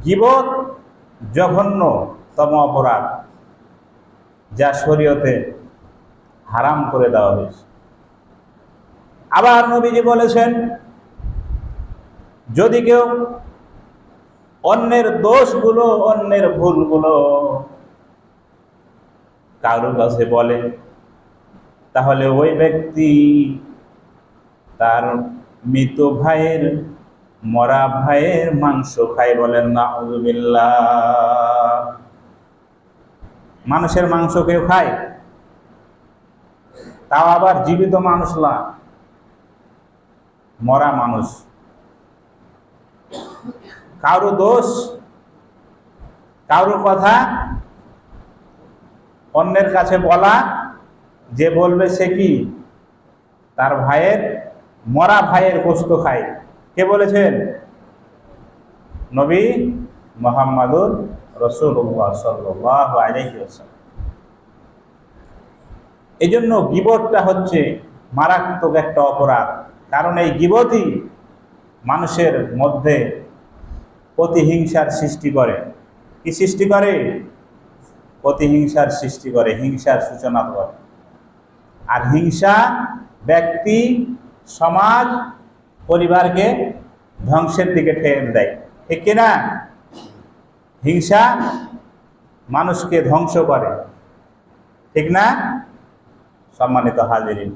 গীবত জঘন্যতম অপরাধ, যা শরীয়তে হারাম করে দেওয়া হয়েছে। আবার নবীজি বলেছেন, যদি কেউ অন্যের দোষগুলো, অন্যের ভুলগুলো কারোর কাছে বলে, তাহলে ওই ব্যক্তি তার মৃত ভাইয়ের, মরা ভাইয়ের মাংস খায়। বলেন নাউযুবিল্লাহ। মানুষের মাংস কেউ খায়? তাও আবার জীবিত মানুষ না, মরা মানুষ। কারো দোষ, কারো কথা অন্যের কাছে বলা, যে বলবে সে কি তার ভাইয়ের, মরা ভাইয়ের গোশত খায়। কে বলেছেন? নবী মুহাম্মদুর রাসূলুল্লাহ সাল্লাল্লাহু আলাইহি ওয়াসাল্লাম। এই জন্য গীবতটা হচ্ছে মারাত্মক একটা অপরাধ। কারণ এই গীবতই মানুষের মধ্যে প্রতিহিংসার সৃষ্টি করে। কি সৃষ্টি করে? প্রতিহিংসার সৃষ্টি করে, হিংসার সূচনা করে। আর হিংসা ব্যক্তি, সমাজ, পরিবারকে ধ্বংসের দিকে ঠেলে দেয়। ঠিক কিনা? হিংসা মানুষকে ধ্বংস করে, ঠিক না? সম্মানিত হাজিরিন,